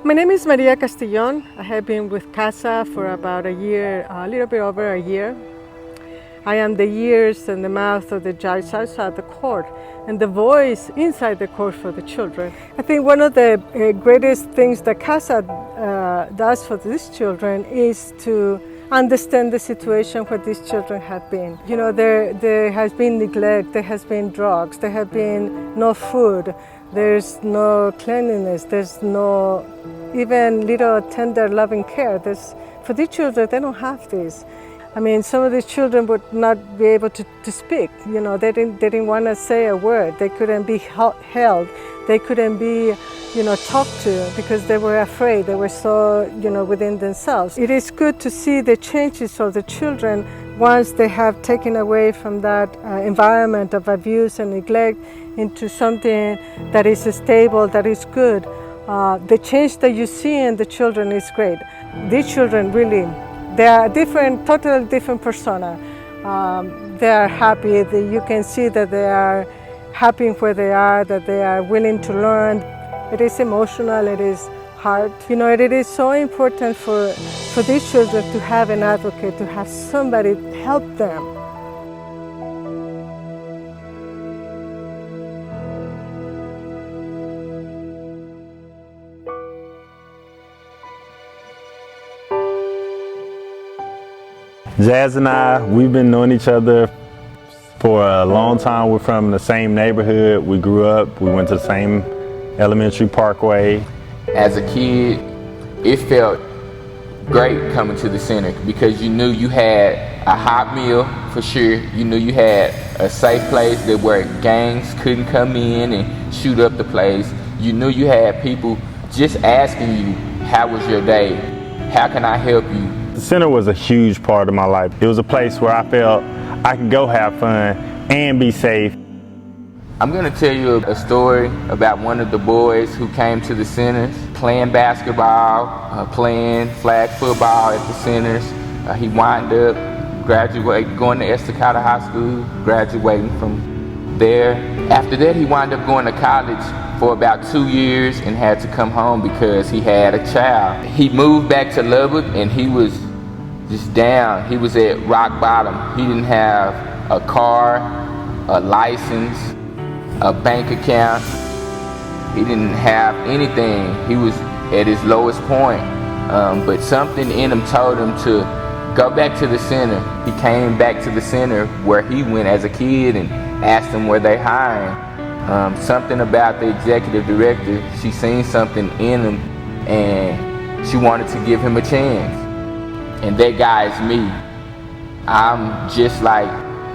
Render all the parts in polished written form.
My name is Maria Castillon. I have been with CASA for about a year, a little bit over a year. I am the ears and the mouth of the judge outside the court and the voice inside the court for the children. I think one of the greatest things that CASA does for these children is to understand the situation where these children have been. You know, there has been neglect, there has been drugs, there have been no food, there's no cleanliness, there's no even little tender loving care. For these children, they don't have this. I mean, some of these children would not be able to speak. You know, they didn't want to say a word. They couldn't be held. They couldn't be, talked to because they were afraid. They were so, within themselves. It is good to see the changes of the children once they have taken away from that environment of abuse and neglect into something that is stable, that is good. The change that you see in the children is great. These children really, they are different, totally different persona. They are happy. You can see that they are happy where they are, that they are willing to learn. It is emotional, it is hard. It is so important for these children to have an advocate, to have somebody help them. Jazz and I, we've been knowing each other for a long time. We're from the same neighborhood. We grew up, we went to the same elementary parkway. As a kid, it felt great coming to the center because you knew you had a hot meal for sure. You knew you had a safe place where gangs couldn't come in and shoot up the place. You knew you had people just asking you, how was your day? How can I help you? The center was a huge part of my life. It was a place where I felt I could go have fun and be safe. I'm going to tell you a story about one of the boys who came to the centers playing basketball, playing flag football at the centers. He wound up graduating, going to Estacada High School, graduating from there. After that, he wound up going to college for about 2 years and had to come home because he had a child. He moved back to Lubbock and he was just down. He was at rock bottom. He didn't have a car, a license, a bank account. He didn't have anything. He was at his lowest point. But something in him told him to go back to the center. He came back to the center where he went as a kid and asked them where they hiring. Something about the executive director, she seen something in him and she wanted to give him a chance. And that guy is me. I'm just like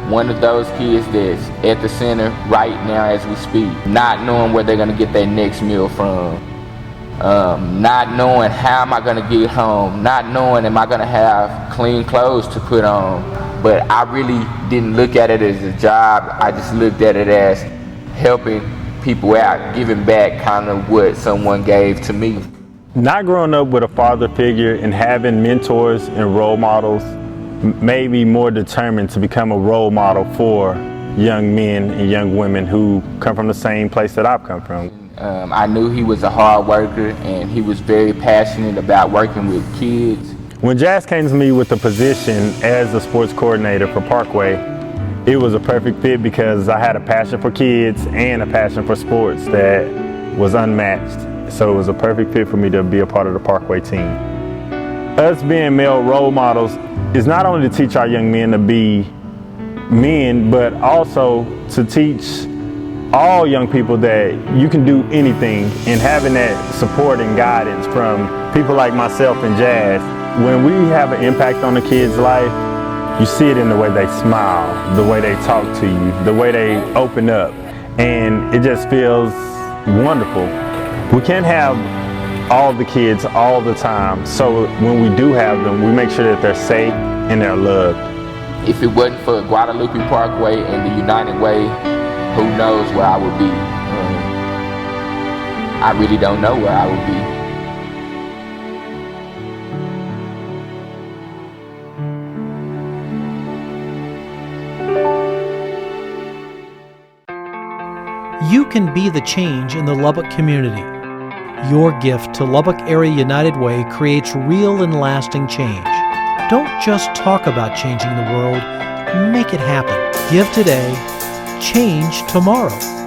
one of those kids that's at the center right now as we speak, not knowing where they're gonna get their next meal from, not knowing how am I gonna get home, not knowing am I gonna have clean clothes to put on. But I really didn't look at it as a job. I just looked at it as helping people out, giving back kind of what someone gave to me. Not growing up with a father figure and having mentors and role models made me more determined to become a role model for young men and young women who come from the same place that I've come from. I knew he was a hard worker and he was very passionate about working with kids. When Jazz came to me with the position as the sports coordinator for Parkway, it was a perfect fit because I had a passion for kids and a passion for sports that was unmatched. So it was a perfect fit for me to be a part of the Parkway team. Us being male role models is not only to teach our young men to be men, but also to teach all young people that you can do anything, and having that support and guidance from people like myself and Jazz. When we have an impact on a kid's life, you see it in the way they smile, the way they talk to you, the way they open up, and it just feels wonderful. We can't have all the kids all the time, so when we do have them, we make sure that they're safe and they're loved. If it wasn't for Guadalupe Parkway and the United Way, who knows where I would be. I really don't know where I would be. You can be the change in the Lubbock community. Your gift to Lubbock Area United Way creates real and lasting change. Don't just talk about changing the world, make it happen. Give today, change tomorrow.